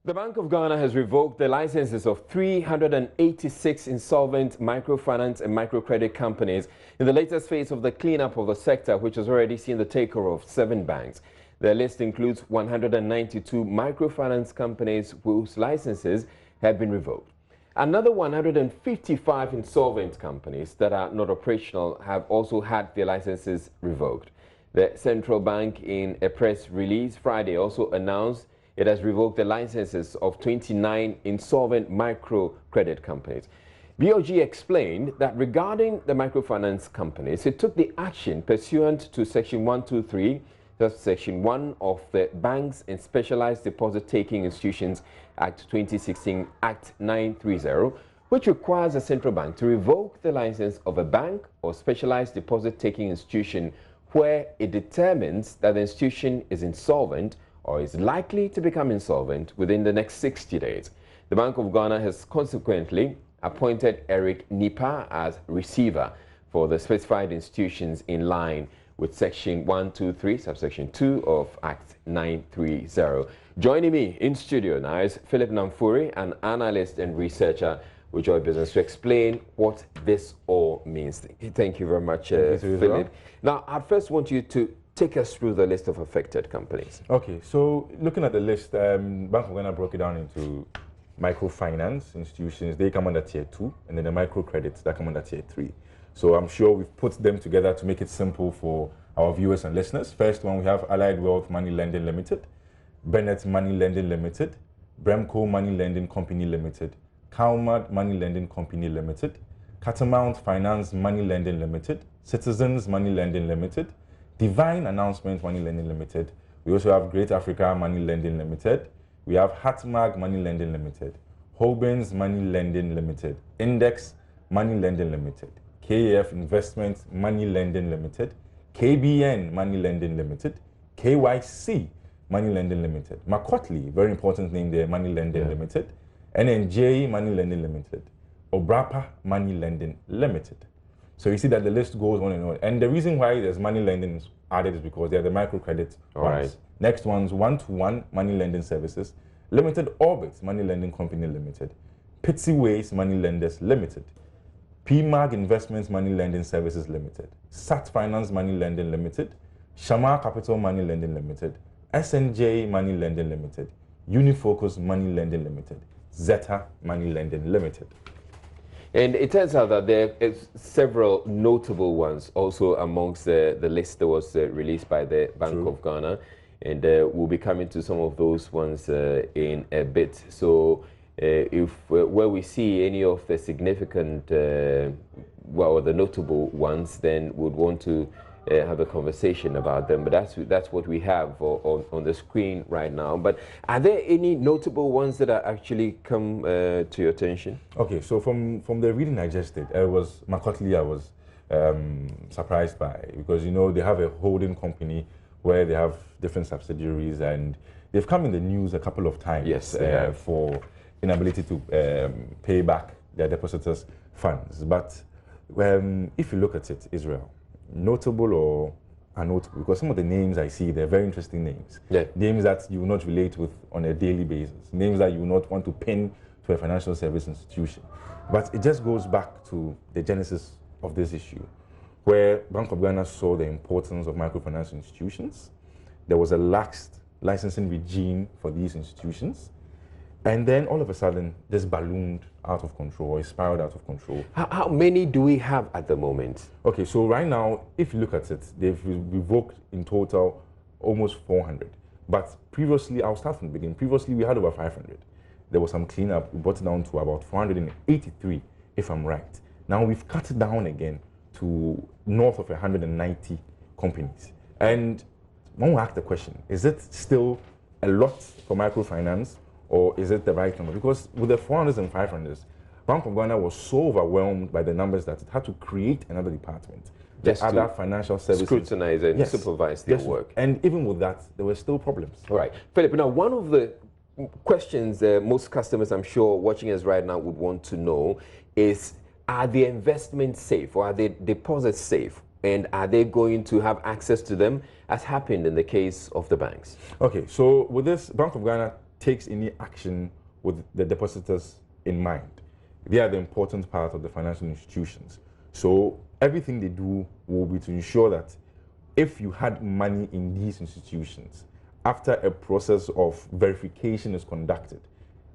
The Bank of Ghana has revoked the licenses of 386 insolvent microfinance and microcredit companies in the latest phase of the cleanup of the sector, which has already seen the takeover of 7 banks. The list includes 192 microfinance companies whose licenses have been revoked. Another 155 insolvent companies that are not operational have also had their licenses revoked. The central bank, in a press release Friday, also announced it has revoked the licenses of 29 insolvent microcredit companies. BOG explained that regarding the microfinance companies, it took the action pursuant to Section 123, that's Section 1 of the Banks and Specialized Deposit Taking Institutions Act 2016, Act 930, which requires the central bank to revoke the license of a bank or specialized deposit taking institution where it determines that the institution is insolvent or is likely to become insolvent within the next 60 days. The Bank of Ghana has consequently appointed Eric Nipa as receiver for the specified institutions in line with Section 123, subsection 2 of Act 930. Joining me in studio now is Philip Namfuri, an analyst and researcher with Joy Business, to explain what this all means. Thank you very much, Philip. Now, I first want you to take us through the list of affected companies. Okay, so looking at the list, Bank of Ghana broke it down into microfinance institutions. They come under Tier 2, and then the microcredits that come under Tier 3. So I'm sure we've put them together to make it simple for our viewers and listeners. First one, we have Allied Wealth Money Lending Limited, Bennett Money Lending Limited, Bremco Money Lending Company Limited, Calmad Money Lending Company Limited, Catamount Finance Money Lending Limited, Citizens Money Lending Limited, Divine Announcement Money Lending Limited. We also have Great Africa Money Lending Limited. We have Hatmag Money Lending Limited, Hobens Money Lending Limited, Index Money Lending Limited, KAF Investment Money Lending Limited, KBN Money Lending Limited, KYC Money Lending Limited, Makotli, very important name there, Money Lending Limited, NNJ Money Lending Limited, Obrapa Money Lending Limited. So you see that the list goes on and on. And the reason why there's money lending added is because they're the microcredit ones. Right. Next one's one-to-one money lending services, Limited Orbit Money Lending Company Limited, Pitsy Ways Money Lenders Limited, PMAG Investments Money Lending Services Limited, SAT Finance Money Lending Limited, Shamar Capital Money Lending Limited, SNJ Money Lending Limited, Unifocus Money Lending Limited, Zeta Money Lending Limited. And it turns out that there are several notable ones also amongst the list that was released by the Bank of Ghana. And we'll be coming to some of those ones in a bit. So if where we see any of the significant, well, the notable ones, then we'd want to have a conversation about them. But that's what we have on the screen right now. But are there any notable ones that are actually come to your attention? Okay, so from the reading I just did, it was Makotli I was surprised by, because, you know, they have a holding company where they have different subsidiaries, and they've come in the news a couple of times. Yes, for inability to pay back their depositors' funds. But if you look at it, Israel, notable or unnotable, because some of the names I see, they're very interesting names. Yeah. Names that you will not relate with on a daily basis. Names that you will not want to pin to a financial service institution. But it just goes back to the genesis of this issue, where Bank of Ghana saw the importance of microfinance institutions. There was a lax licensing regime for these institutions. And then all of a sudden, this ballooned out of control, or it spiraled out of control. How many do we have at the moment? Okay, so right now, if you look at it, they've revoked in total almost 400. But previously, I'll start from the beginning. Previously, we had over 500. There was some cleanup. We brought it down to about 483, if I'm right. Now we've cut it down again to north of 190 companies. And one will ask the question, is it still a lot for microfinance, or is it the right number? Because with the 400s and 500s, Bank of Ghana was so overwhelmed by the numbers that it had to create another department. Just the other financial services. Scrutinize and supervise their work. And even with that, there were still problems. All right. Philip, now one of the questions most customers, I'm sure, watching us right now would want to know is, are the investments safe, or are the deposits safe? And are they going to have access to them, as happened in the case of the banks? Okay, so with this, Bank of Ghana takes any action with the depositors in mind. They are the important part of the financial institutions. So everything they do will be to ensure that if you had money in these institutions, after a process of verification is conducted,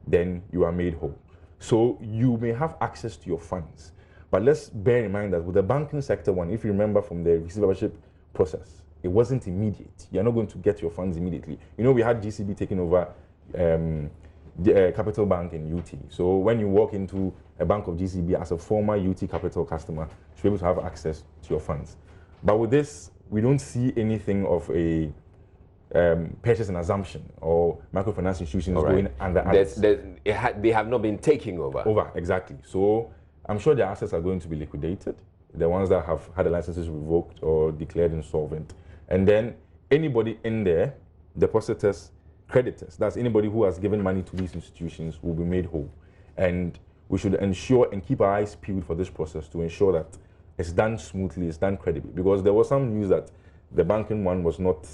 then you are made whole. So you may have access to your funds, but let's bear in mind that with the banking sector one, if you remember from the receivership process, it wasn't immediate. You're not going to get your funds immediately. You know, we had GCB taking over the Capital Bank in UT. So when you walk into a bank of GCB as a former UT Capital customer, you should be able to have access to your funds. But with this, we don't see anything of a purchase and assumption or microfinance institutions going under others. They have not been taking over. Exactly. So I'm sure their assets are going to be liquidated, the ones that have had the licenses revoked or declared insolvent. And then anybody in there, depositors, creditors, that's anybody who has given money to these institutions, will be made whole. And we should ensure and keep our eyes peeled for this process to ensure that it's done smoothly, it's done credibly. Because there was some news that the banking one was not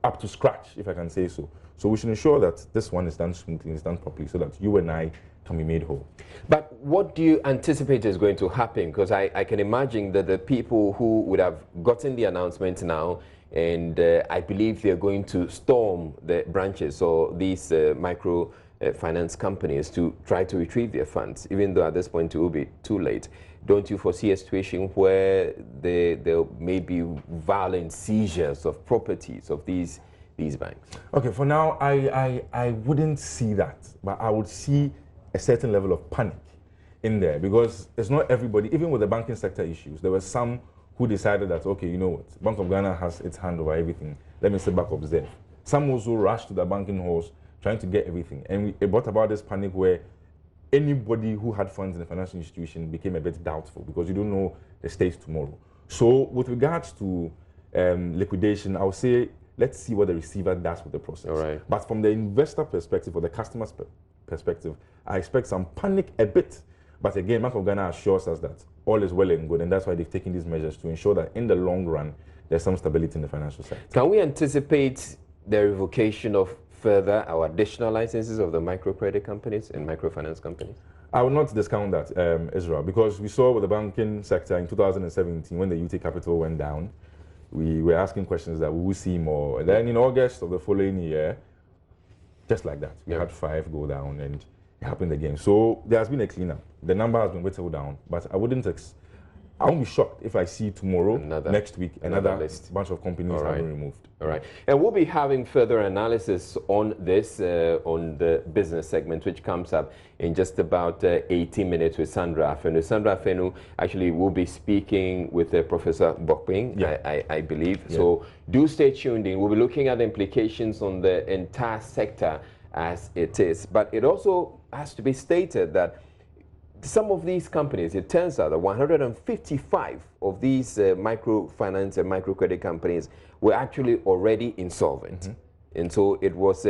up to scratch, if I can say so. So we should ensure that this one is done smoothly, it's done properly, so that you and I can be made whole. But what do you anticipate is going to happen? Because I can imagine that the people who would have gotten the announcement now, and I believe they're going to storm the branches or these micro finance companies to try to retrieve their funds, even though at this point it will be too late. Don't you foresee a situation where there may be violent seizures of properties of these banks? Okay, for now, I wouldn't see that, but I would see a certain level of panic in there, because it's not everybody, even with the banking sector issues, there were some who decided that, okay, you know what, Bank of Ghana has its hand over everything, let me sit back, observe. Some also rushed to the banking halls trying to get everything, and it brought about this panic where anybody who had funds in the financial institution became a bit doubtful, because you don't know the state tomorrow. So with regards to liquidation, I would say let's see what the receiver does with the process. All right. But from the investor perspective or the customer's perspective, I expect some panic a bit. But again, Bank of Ghana assures us that all is well and good, and that's why they've taken these measures to ensure that in the long run, there's some stability in the financial sector. Can we anticipate the revocation of further or additional licenses of the microcredit companies and microfinance companies? I will not discount that, Israel, because we saw with the banking sector in 2017 when the UT Capital went down, we were asking questions that we will see more. And then in August of the following year, just like that, we had 5 go down, and it happened again. So there has been a cleanup. The number has been whittled down, but I won't be shocked if I see tomorrow, next week, another bunch of companies have been removed. All right. And we'll be having further analysis on this, on the business segment, which comes up in just about 18 minutes with Sandra Afenu. Sandra Afenu actually will be speaking with Professor Bokping, I believe. Yeah. So do stay tuned in. We'll be looking at the implications on the entire sector as it is. But it also has to be stated that some of these companies, it turns out that 155 of these microfinance and microcredit companies were actually already insolvent. Mm-hmm. And so it was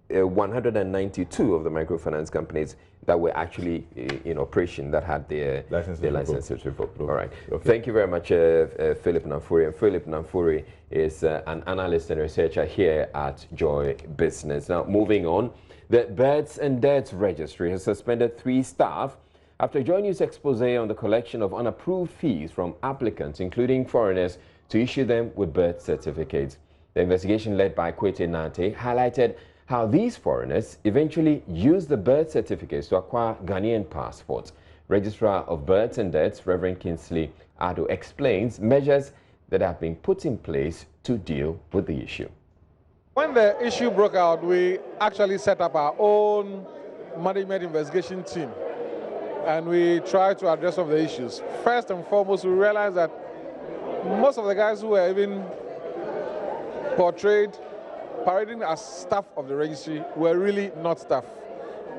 192 of the microfinance companies that were actually in operation that had their licenses revoked. All right. Okay. Thank you very much, Philip Namfuri. And Philip Namfuri is an analyst and researcher here at Joy Business. Now, moving on, the Births and Deaths Registry has suspended 3 staff after JoyNews expose on the collection of unapproved fees from applicants, including foreigners, to issue them with birth certificates. The investigation led by Kwete Nante highlighted how these foreigners eventually used the birth certificates to acquire Ghanaian passports. Registrar of Births and Deaths, Reverend Kingsley Ado, explains measures that have been put in place to deal with the issue. When the issue broke out, we actually set up our own management investigation team, and we tried to address some of the issues. First and foremost, we realized that most of the guys who were even parading as staff of the registry were really not staff.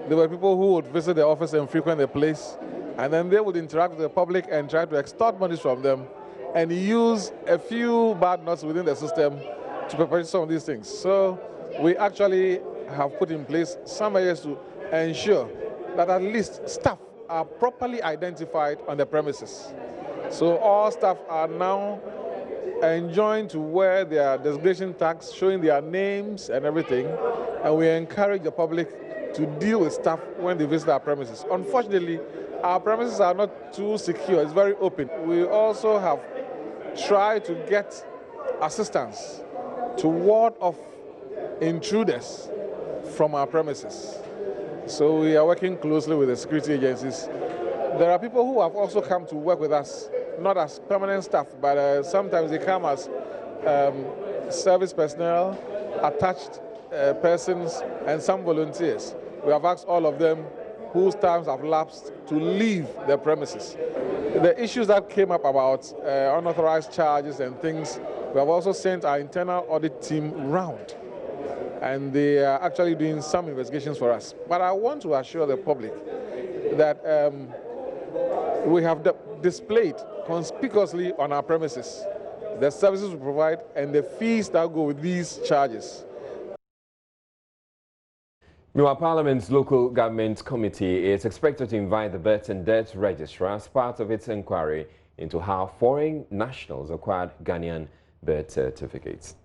They were people who would visit the office and frequent the place, and then they would interact with the public and try to extort money from them and use a few bad nuts within the system to perpetrate some of these things. So we actually have put in place some measures to ensure that at least staff are properly identified on the premises. So all staff are now enjoin to wear their designation tags showing their names and everything, and we encourage the public to deal with staff when they visit our premises. Unfortunately, our premises are not too secure. It's very open. We also have tried to get assistance to ward off intruders from our premises. So we are working closely with the security agencies. There are people who have also come to work with us, not as permanent staff, but sometimes they come as service personnel, attached persons, and some volunteers. We have asked all of them whose terms have lapsed to leave their premises. The issues that came up about unauthorized charges and things, we have also sent our internal audit team round, and they are actually doing some investigations for us. But I want to assure the public that we have displayed conspicuously on our premises the services we provide and the fees that go with these charges. Meanwhile, Parliament's Local Government Committee is expected to invite the Birth and Death Registrar as part of its inquiry into how foreign nationals acquired Ghanaian birth certificates.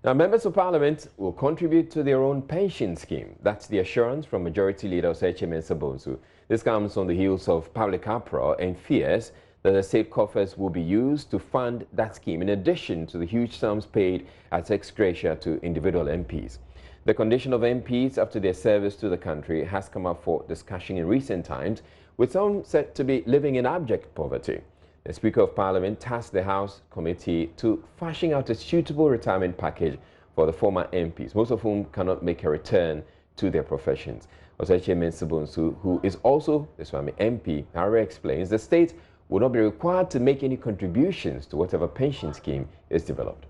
Now, members of Parliament will contribute to their own pension scheme. That's the assurance from Majority Leader Osei Mensah-Bonsu. This comes on the heels of public uproar and fears that the state coffers will be used to fund that scheme, in addition to the huge sums paid as ex gratia to individual MPs. The condition of MPs after their service to the country has come up for discussion in recent times, with some said to be living in abject poverty. The Speaker of Parliament tasked the House Committee to fashion out a suitable retirement package for the former MPs, most of whom cannot make a return to their professions. Osei Mensah-Bonsu, who is also the Swami MP, however, explains the state will not be required to make any contributions to whatever pension scheme is developed.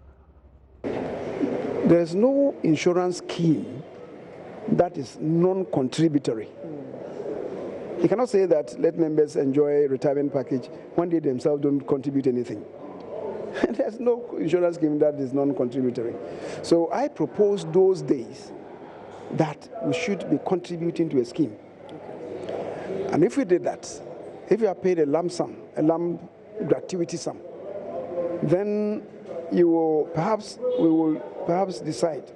There is no insurance scheme that is non-contributory. You cannot say that let members enjoy a retirement package when they themselves don't contribute anything. There's no insurance scheme that is non-contributory. So I propose those days that we should be contributing to a scheme. And if we did that, if you are paid a lump sum, a lump gratuity sum, then you will we will perhaps decide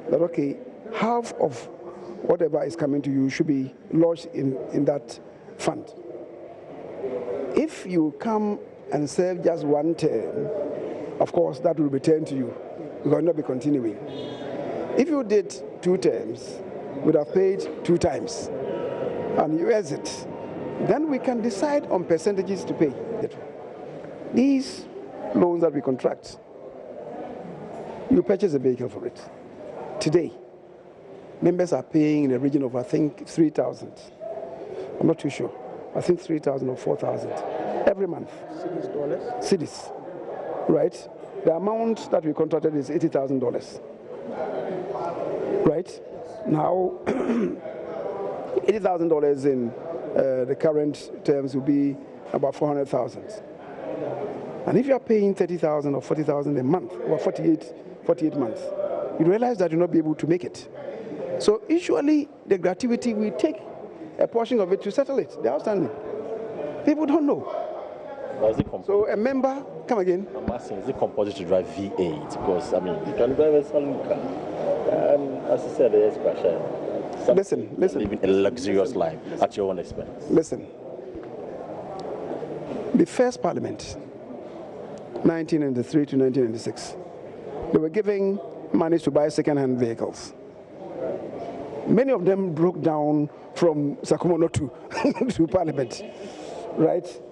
that, okay, half of whatever is coming to you should be lodged in that fund. If you come and serve just one term, of course, that will return to you. You will not be continuing. If you did 2 terms, you would have paid 2 times, and you exit, then we can decide on percentages to pay. These loans that we contract, you purchase a vehicle for it. Today, members are paying in the region of, I think, 3,000. I'm not too sure. I think 3,000 or 4,000 every month. Cedis dollars? Cedis, right? The amount that we contracted is $80,000. Right? Now, $80,000 in the current terms will be about 400,000. And if you are paying 30,000 or 40,000 a month, or 48 months, you realize that you'll not be able to make it. So usually the gratuity, we take a portion of it to settle it, the outstanding. People don't know. So a member, come again. I'm asking, is it compulsory to drive V8? Because, I mean, you can drive a saloon car. As I said, there's question. Listen. Living a luxurious life at your own expense. Listen. The first parliament, 1993 to 1996, they were giving money to buy second-hand vehicles. Many of them broke down from Sakumono to Parliament, right?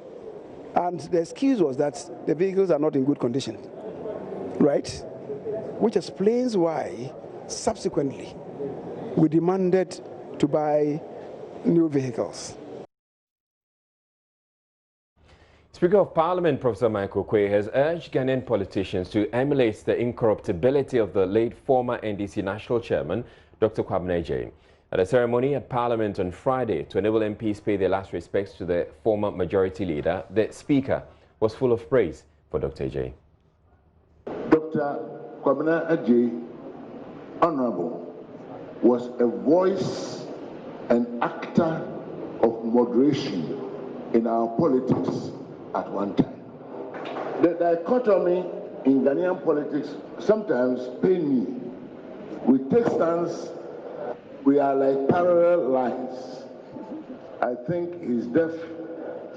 And the excuse was that the vehicles are not in good condition, right? Which explains why, subsequently, we demanded to buy new vehicles. Speaker of Parliament, Professor Michael Quay, has urged Ghanaian politicians to emulate the incorruptibility of the late former NDC National Chairman, Dr. Kwabena Agyei. At a ceremony at Parliament on Friday to enable MPs pay their last respects to the former Majority Leader, the Speaker was full of praise for Dr. Agyei. Dr. Kwabena Agyei, Honorable, was a voice and actor of moderation in our politics at one time. The dichotomy in Ghanaian politics sometimes pain me. We take stands, we are like parallel lines. I think his death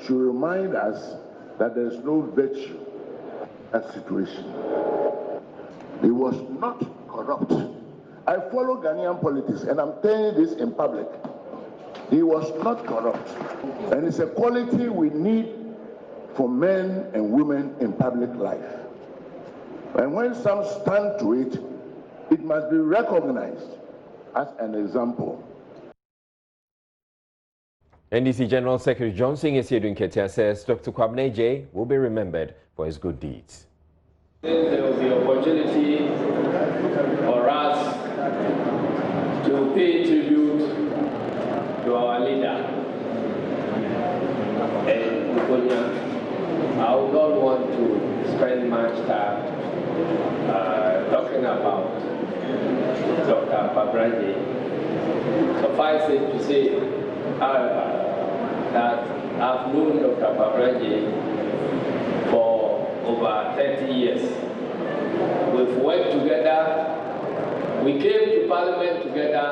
should remind us that there is no virtue in that situation. He was not corrupt. I follow Ghanaian politics, and I'm telling you this in public. He was not corrupt. And it's a quality we need for men and women in public life. And when some stand to it, it must be recognized as an example. NDC General Secretary Johnson Esiedun Ketia says Dr. Kwabena J will be remembered for his good deeds. There will be opportunity for us to pay tribute to our leader. And I would not want to spend much time talking about Dr. Kwabena J. Suffice it to say, however, that I've known Dr. Kwabena J for over 30 years. We've worked together. We came to Parliament together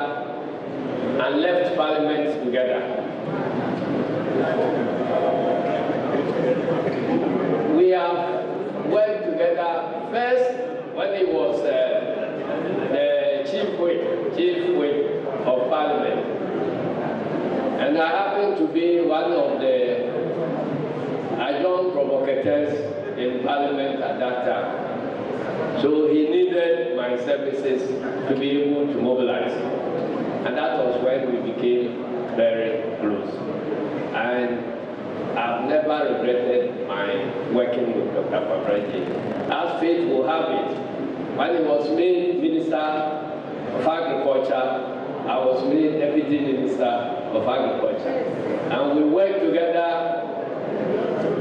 and left Parliament together. We have worked together first when he was the chief whip of Parliament. And I happened to be one of the adjunct provocateurs in Parliament at that time. So he needed my services to be able to mobilize. And that was when we became very close. And I've never regretted my working with Dr. Kwabena J. As fate will have it, when he was made Minister of Agriculture, I was made Deputy Minister of Agriculture. And we worked together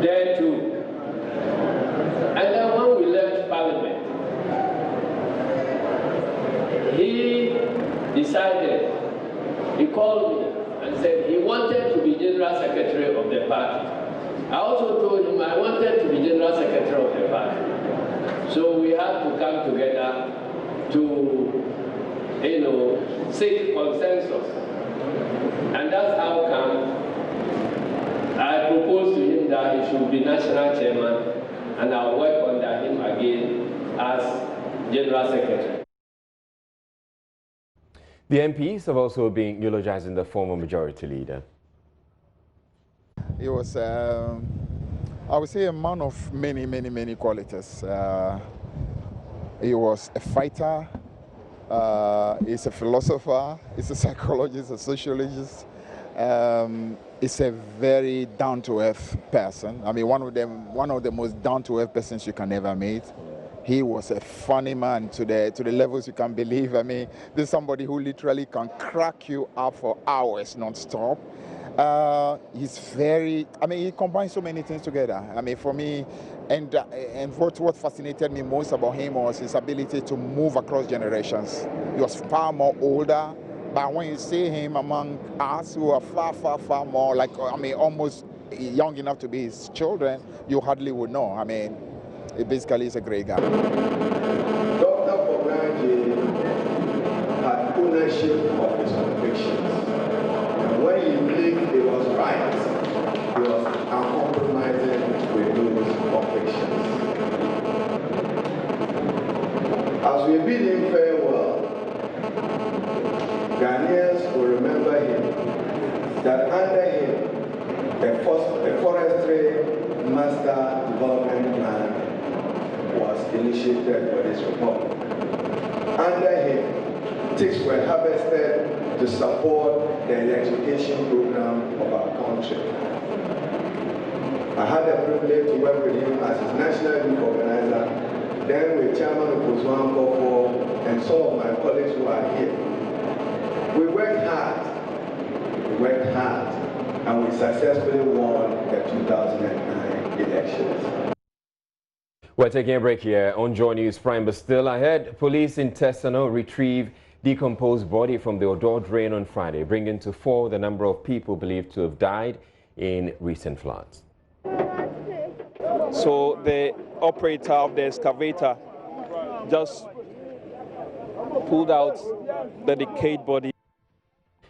there too. And then when we left Parliament, he decided, he called me and said he wanted to be General Secretary of the party. I also told him I wanted to be General Secretary of the party. So we had to come together to, seek consensus. And that's how come I proposed to him that he should be National Chairman, and I'll work under him again as General Secretary. The MPs have also been eulogizing the former majority leader. He was, I would say, a man of many qualities. He was a fighter, he's a philosopher, he's a psychologist, a sociologist. He's a very down-to-earth person. I mean, one of the most down-to-earth persons you can ever meet. He was a funny man to the levels you can believe. I mean, this is somebody who literally can crack you up for hours non-stop. He's very, he combines so many things together. I mean, for me, and what fascinated me most about him was his ability to move across generations. He was far more older, but when you see him among us who are far more, almost young enough to be his children, you hardly would know. I mean, he basically is a great guy. Dr. Kwabena J had ownership of his convictions. And when he believed it was right, he was uncompromising with those convictions. As we bid him farewell, Ghanaians will remember him, that under him, a forestry master development plan was initiated for this republic. Under him, ticks were harvested to support the electrification program of our country. I had the privilege to work with him as his national youth organizer, then with Chairman of Kuswan Kofo and some of my colleagues who are here. We worked hard, and we successfully won the 2009 elections. We're taking a break here on JoyNews Prime, but still ahead, police in Tesano retrieve decomposed body from the Odor drain on Friday, bringing to 4 the number of people believed to have died in recent floods. So the operator of the excavator just pulled out the decayed body.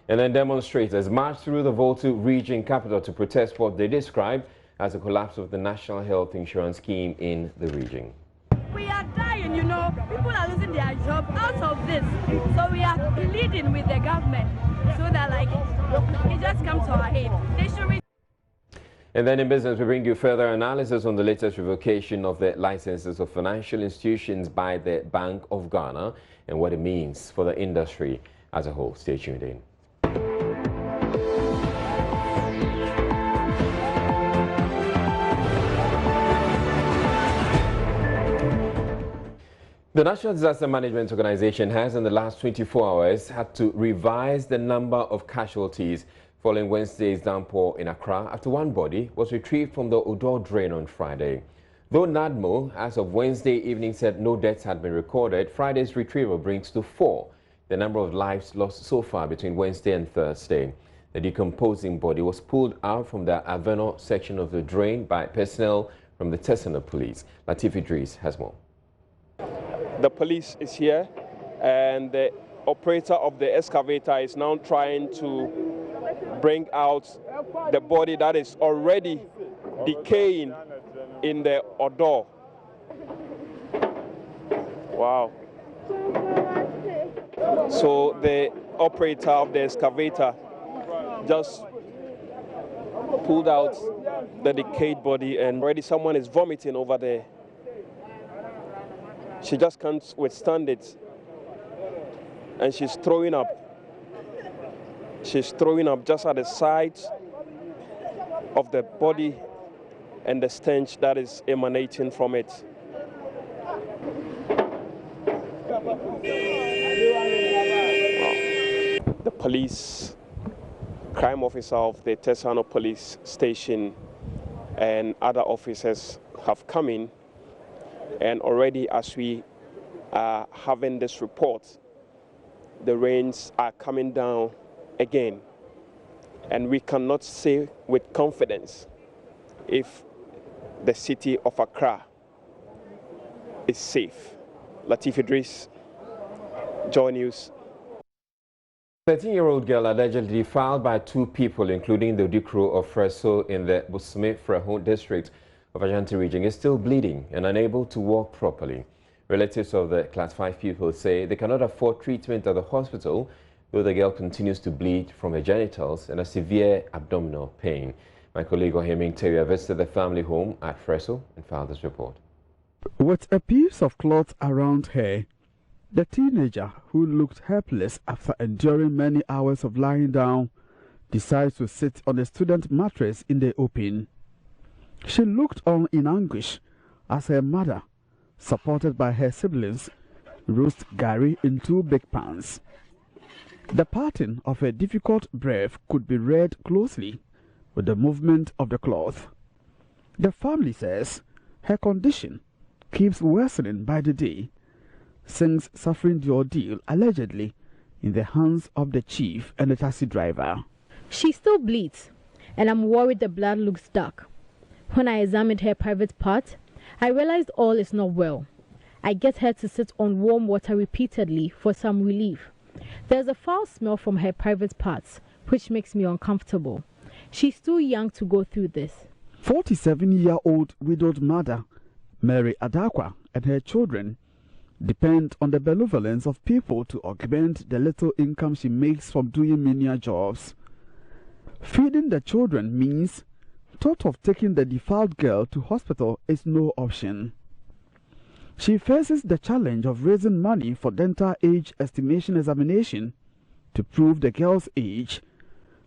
And then demonstrators marched through the Volta region capital to protest what they described as a collapse of the national health insurance scheme in the region. We are dying, you know. People are losing their job out of this. So we are pleading with the government so that, like, it just comes to our aid. They should. And then in business, we bring you further analysis on the latest revocation of the licenses of financial institutions by the Bank of Ghana and what it means for the industry as a whole. Stay tuned in. The National Disaster Management Organization has in the last 24 hours had to revise the number of casualties following Wednesday's downpour in Accra after one body was retrieved from the Odo drain on Friday. Though NADMO, as of Wednesday evening, said no deaths had been recorded, Friday's retrieval brings to 4 the number of lives lost so far between Wednesday and Thursday. The decomposing body was pulled out from the Aveno section of the drain by personnel from the Tessana police. Latif Idris has more. The police is here and the operator of the excavator is now trying to bring out the body that is already decaying in the Odo. Wow. So the operator of the excavator just pulled out the decayed body and already someone is vomiting over there. She just can't withstand it. And she's throwing up. She's throwing up just at the sides of the body and the stench that is emanating from it. The police, crime officer of the Tessano police station and other officers have come in. And already as we are having this report, the rains are coming down again. And we cannot say with confidence if the city of Accra is safe. Latif Idris, JoyNews. 13-year-old girl allegedly defiled by 2 people, including the Dikro of Freso in the Busme Freho district of Ashanti region, is still bleeding and unable to walk properly. Relatives of the Class 5 pupil say they cannot afford treatment at the hospital, though the girl continues to bleed from her genitals and a severe abdominal pain. My colleague Oheming Teria visited the family home at Freso and filed this report. With a piece of cloth around her, the teenager, who looked helpless after enduring many hours of lying down, decides to sit on a student mattress in the open. She looked on in anguish as her mother, supported by her siblings, roast Gary in 2 big pans. The pattern of her difficult breath could be read closely with the movement of the cloth. The family says her condition keeps worsening by the day, since suffering the ordeal allegedly in the hands of the chief and the taxi driver. She still bleeds, and I'm worried the blood looks dark. When I examined her private part, I realized all is not well. I get her to sit on warm water repeatedly for some relief. There's a foul smell from her private parts, which makes me uncomfortable. She's too young to go through this. 47-year-old widowed mother, Mary Adakwa, and her children depend on the benevolence of people to augment the little income she makes from doing menial jobs. Feeding the children means thought of taking the defiled girl to hospital is no option. She faces the challenge of raising money for dental age estimation examination to prove the girl's age,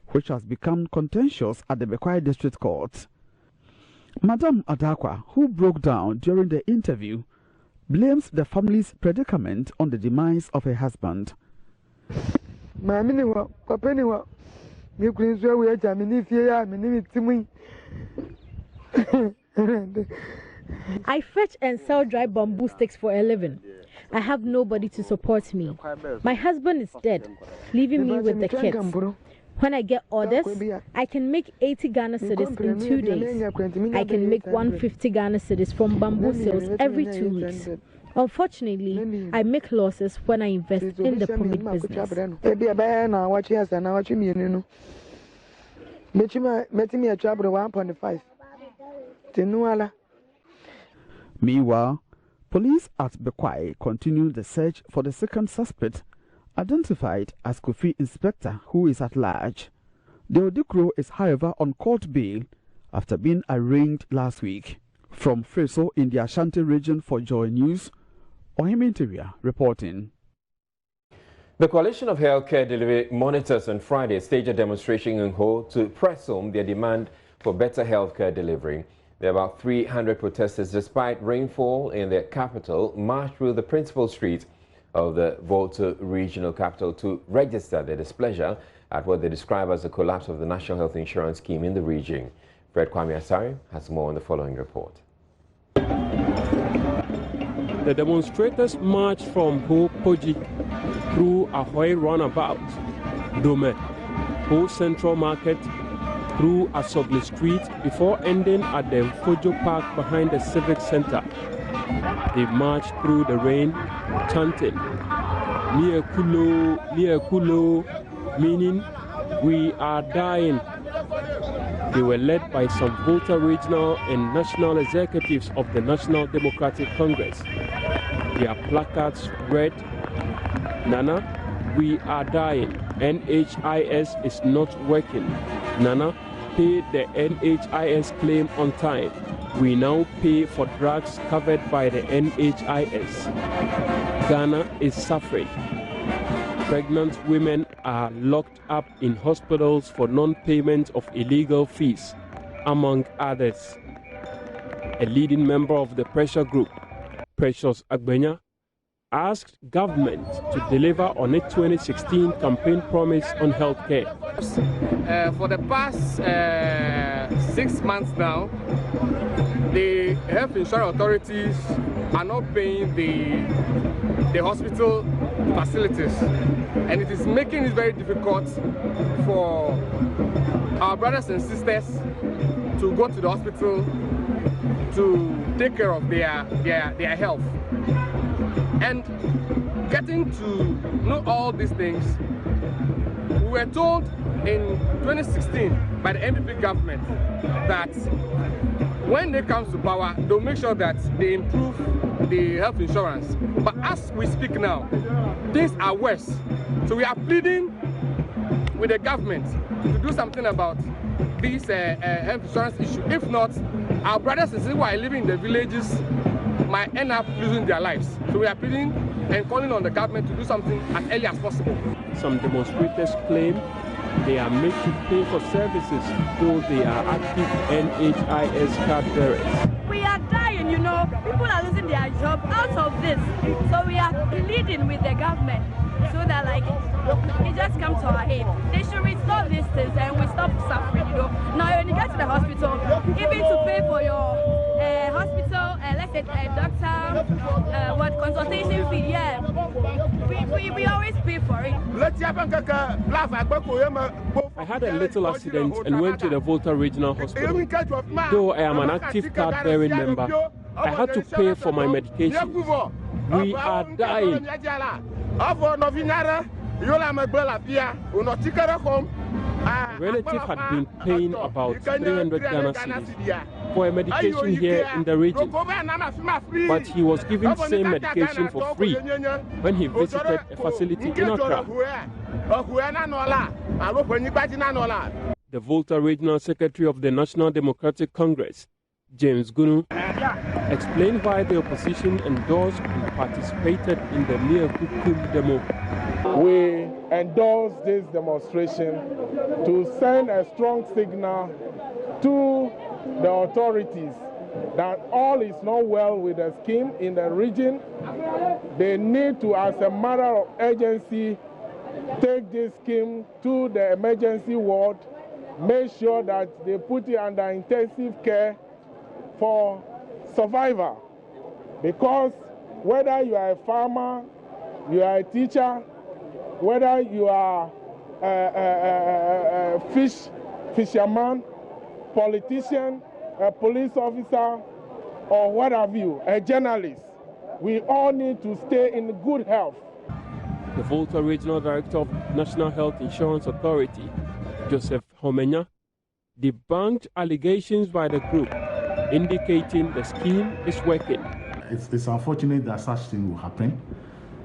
which has become contentious at the Bekwai District Court. Madam Adakwa, who broke down during the interview, blames the family's predicament on the demise of her husband. I fetch and sell dry bamboo sticks for a living. I have nobody to support me. My husband is dead, leaving me with the kids. When I get orders, I can make 80 Ghana cedis in 2 days. I can make 150 Ghana cedis from bamboo sales every 2 weeks. Unfortunately, I make losses when I invest in the pomade business. Meanwhile, police at Bekwai continue the search for the second suspect, identified as Kofi Inspector, who is at large. The Odikro is, however, on court bail after being arraigned last week. From Freso in the Ashanti region for JoyNews, Ohiminteria reporting. The Coalition of Healthcare Delivery Monitors on Friday staged a demonstration in Ho to press home their demand for better healthcare delivery. There are about 300 protesters, despite rainfall in the capital, marched through the principal street of the Volta regional capital to register their displeasure at what they describe as the collapse of the National Health Insurance Scheme in the region. Fred Kwame Asari has more on the following report. The demonstrators marched from Ho Pojik through Ahoy Runabout, Dome, Ho Central Market, through Asogli Street before ending at the Fojo Park behind the Civic Center. They marched through the rain, chanting, "Nia Kulo," meaning "we are dying." They were led by some Volta regional and national executives of the National Democratic Congress. Their placards read, "Nana, we are dying. NHIS is not working. Nana, pay the NHIS claim on time. We now pay for drugs covered by the NHIS. Ghana is suffering. Pregnant women are locked up in hospitals for non-payment of illegal fees, among others." A leading member of the pressure group, Precious Agbenya, asked government to deliver on its 2016 campaign promise on healthcare. For the past 6 months now, the health insurance authorities are not paying the hospital facilities, and it is making it very difficult for our brothers and sisters to go to the hospital to take care of their health. And getting to know all these things, we were told in 2016 by the MPP government that when they come to power, they'll make sure that they improve the health insurance. But as we speak now, things are worse. So we are pleading with the government to do something about this health insurance issue. If not, our brothers and sisters who are living in the villages might end up losing their lives. So we are pleading and calling on the government to do something as early as possible. Some demonstrators claim they are made to pay for services though they are active NHIS card bearers. We are dying, you know. People are losing their job out of this. So we are pleading with the government so that it just comes to our aid. They should restore these things and we stop suffering, you know. Now when you get to the hospital, even to pay for your hospital, let's say a doctor, consultation fee, yeah. We always pay for it. I had a little accident and went to the Volta Regional Hospital. Though I am an active card-bearing member, I had to pay for my medication. We are dying. A relative had been paying about 300 Ghana cedis for a medication here in the region, but he was given the same medication for free when he visited a facility in Accra. The Volta Regional Secretary of the National Democratic Congress, James Gunu, explained why the opposition endorsed and participated in the Nia Kukum demo. We endorse this demonstration to send a strong signal to the authorities that all is not well with the scheme in the region. They need to, as a matter of urgency, take this scheme to the emergency ward, make sure that they put it under intensive care for survival. Because whether you are a farmer, you are a teacher, whether you are fisherman, politician, a police officer, or what have you, a journalist. We all need to stay in good health. The Volta Regional Director of National Health Insurance Authority, Joseph Homenya, debunked allegations by the group, indicating the scheme is working. It's unfortunate that such thing will happen,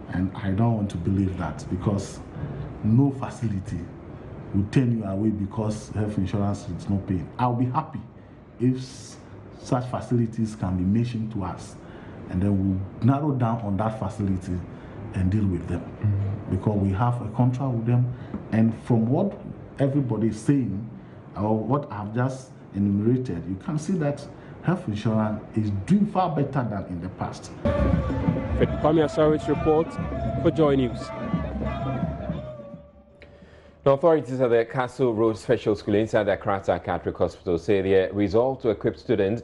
and I don't want to believe that, because no facility will turn you away because health insurance is not paying. I'll be happy if such facilities can be mentioned to us, and then we'll narrow down on that facility and deal with them, because we have a contract with them. And from what everybody is saying, or what I've just enumerated, you can see that health insurance is doing far better than in the past. Fred Kwame Asari's report for Joy News. The authorities at the Castle Road Special School inside the Accra Psychiatric Hospital say they are resolved to equip students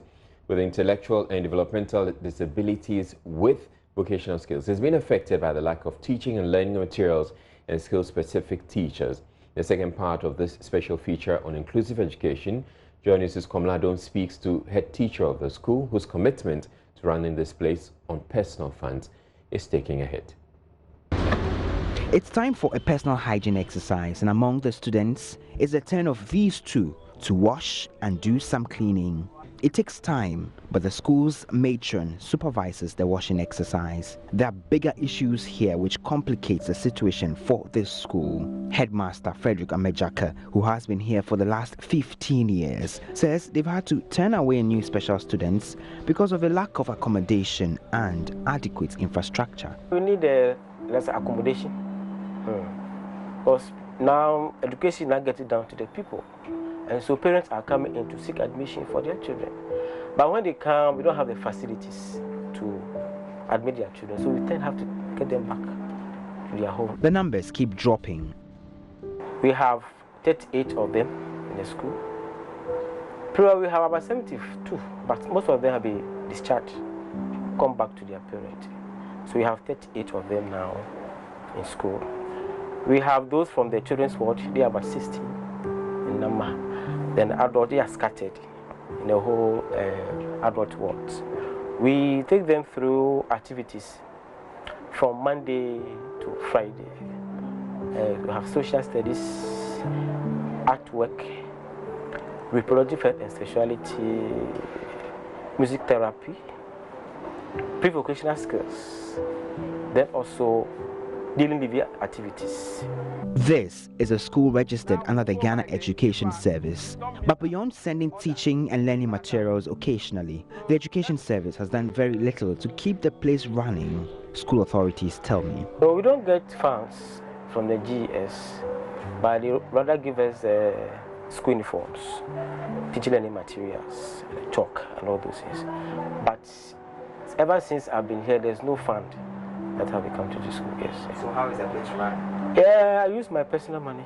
with intellectual and developmental disabilities with vocational skills. It's been affected by the lack of teaching and learning materials and skill-specific teachers. The second part of this special feature on inclusive education, JoyNews' Komladon speaks to head teacher of the school, whose commitment to running this place on personal funds is taking a hit. It's time for a personal hygiene exercise, and among the students is the turn of these two to wash and do some cleaning. It takes time, but the school's matron supervises the washing exercise. There are bigger issues here which complicates the situation for this school. Headmaster Frederick Amejaka, who has been here for the last 15 years, says they've had to turn away new special students because of a lack of accommodation and adequate infrastructure. We need less accommodation. Because now education is not getting down to the people, and so parents are coming in to seek admission for their children. But when they come, we don't have the facilities to admit their children, so we then have to get them back to their home. The numbers keep dropping. We have 38 of them in the school. Probably we have about 72, but most of them have been discharged, come back to their parents. So we have 38 of them now in school. We have those from the children's ward, they are about 60 in number. Then adult, they are scattered in the whole adult wards. We take them through activities from Monday to Friday. We have social studies, artwork, reproductive health and sexuality, music therapy, pre-vocational skills, then also dealing with activities. This is a school registered under the Ghana Education Service. But beyond sending teaching and learning materials occasionally, the Education Service has done very little to keep the place running, school authorities tell me. So we don't get funds from the GS, but they rather give us school uniforms, teaching learning materials, chalk and all those things. But ever since I've been here, there's no fund that have come to the school. Yes. So how is the place run? Yeah, I use my personal money.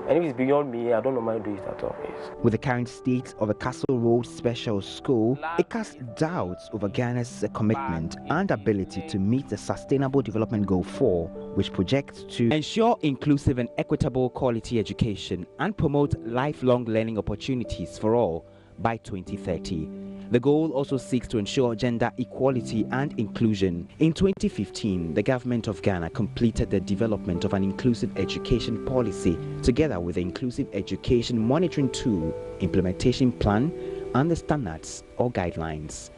And if it's beyond me, I don't normally do it at all. Yes. With the current state of the Castle Road Special School, it casts doubts over Ghana's commitment and ability to meet the Sustainable Development Goal 4, which projects to ensure inclusive and equitable quality education and promote lifelong learning opportunities for all by 2030. The goal also seeks to ensure gender equality and inclusion. In 2015, the government of Ghana completed the development of an inclusive education policy together with the Inclusive Education Monitoring Tool, Implementation Plan, and the standards or guidelines.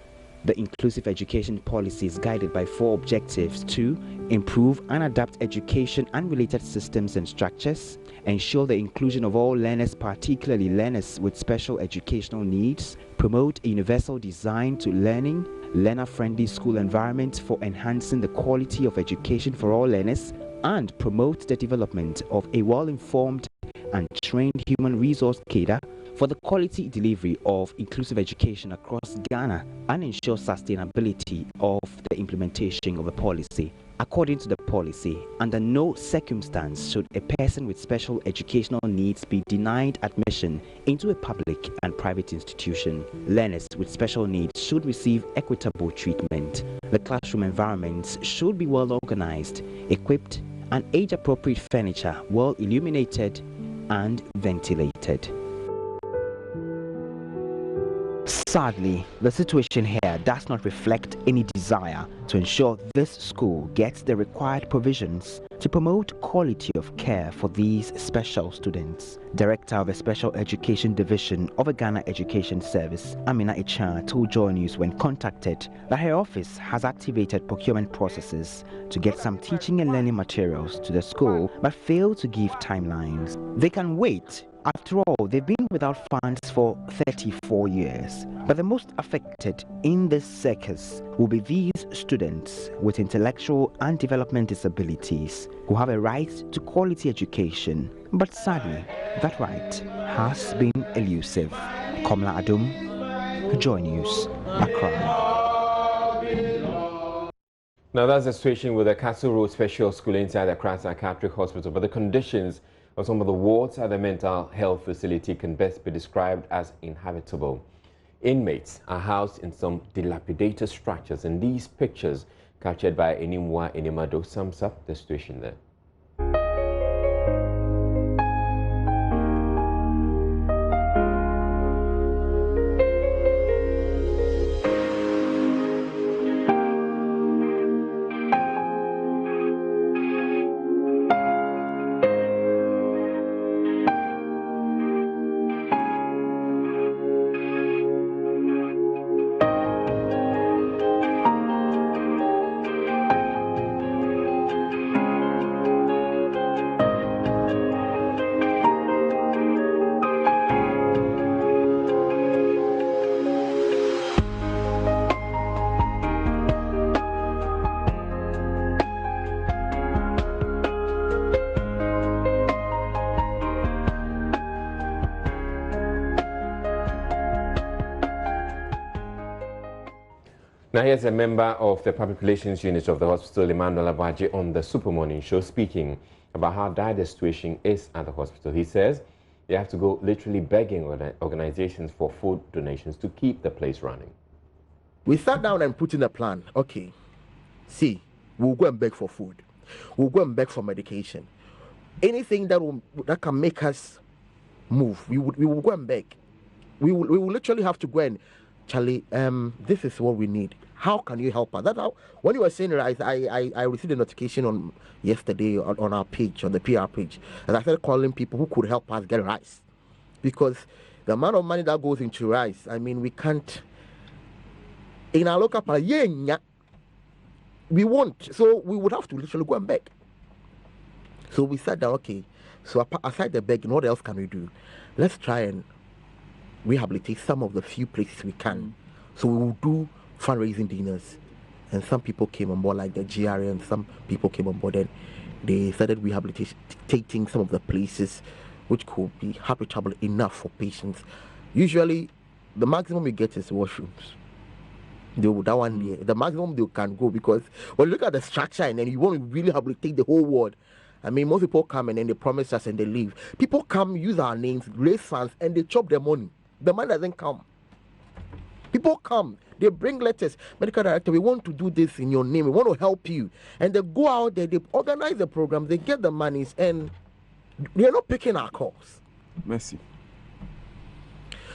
The inclusive education policy is guided by 4 objectives: to improve and adapt education and related systems and structures, ensure the inclusion of all learners, particularly learners with special educational needs, promote a universal design to learning, learner-friendly school environment for enhancing the quality of education for all learners, and promote the development of a well-informed and trained human resource cadre for the quality delivery of inclusive education across Ghana and ensure sustainability of the implementation of the policy. According to the policy, under no circumstance should a person with special educational needs be denied admission into a public and private institution. Learners with special needs should receive equitable treatment. The classroom environments should be well organized, equipped, and age-appropriate furniture, well illuminated and ventilated. Sadly, the situation here does not reflect any desire to ensure this school gets the required provisions to promote quality of care for these special students. Director of the Special Education Division of the Ghana Education Service, Amina Ichan, told JoyNews when contacted that her office has activated procurement processes to get some teaching and learning materials to the school, but failed to give timelines. They can wait. After all, they've been without funds for 34 years. But the most affected in this circus will be these students with intellectual and development disabilities who have a right to quality education. But sadly, that right has been elusive. Komla Adum, JoyNews, Accra. Now that's the situation with the Castle Road Special School inside the Accra Psychiatric Hospital, but the conditions of some of the wards at the mental health facility can best be described as inhabitable. Inmates are housed in some dilapidated structures, and these pictures captured by Enimwa Enimado sums up the situation there. Now here's a member of the Public Relations Unit of the hospital, Emmanuel Abaji, on the Super Morning Show, speaking about how dire the situation is at the hospital. He says they have to go literally begging organizations for food donations to keep the place running. We sat down and put in a plan. Okay, see, we'll go and beg for food. We'll go and beg for medication. Anything that can make us move, we will go and beg. We will literally have to go and, Charlie, this is what we need. How can you help us? That's how, when you were saying rice, I received a notification on yesterday on our page, on the PR page, and I started calling people who could help us get rice. Because the amount of money that goes into rice, I mean, we can't, in our local part, we won't. So we would have to literally go and beg. So we sat down, okay, so aside the begging, what else can we do? Let's try and rehabilitate some of the few places we can. So we will do fundraising dinners, and some people came on board, like the GRA, and some people came on board and they started rehabilitating some of the places which could be habitable enough for patients. Usually the maximum you get is washrooms. That one year, the maximum they can go, because when you look at the structure and then you want to really rehabilitate the whole ward, I mean, most people come and then they promise us and they leave. People come, use our names, raise funds, and they chop their money. The money doesn't come. People come, they bring letters. Medical director, we want to do this in your name. We want to help you. And they go out there, they organize the program, they get the monies, and they're not picking our calls. Mercy.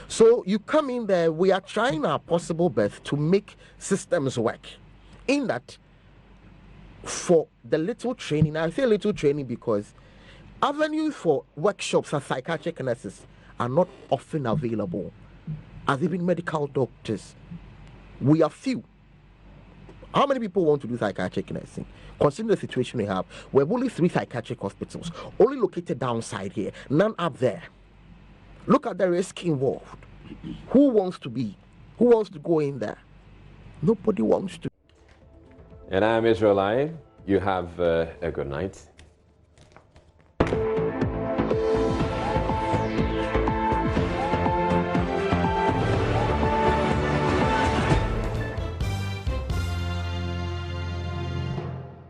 So you come in there, we are trying our possible best to make systems work. In that, for the little training, I say little training because avenues for workshops and psychiatric nurses are not often available, as even medical doctors. We are few. How many people want to do psychiatric nursing? Consider the situation we have. We have only 3 psychiatric hospitals, only located downside here, none up there. Look at the risk involved. Who wants to go in there? Nobody wants to. And I'm Israel. You have a good night.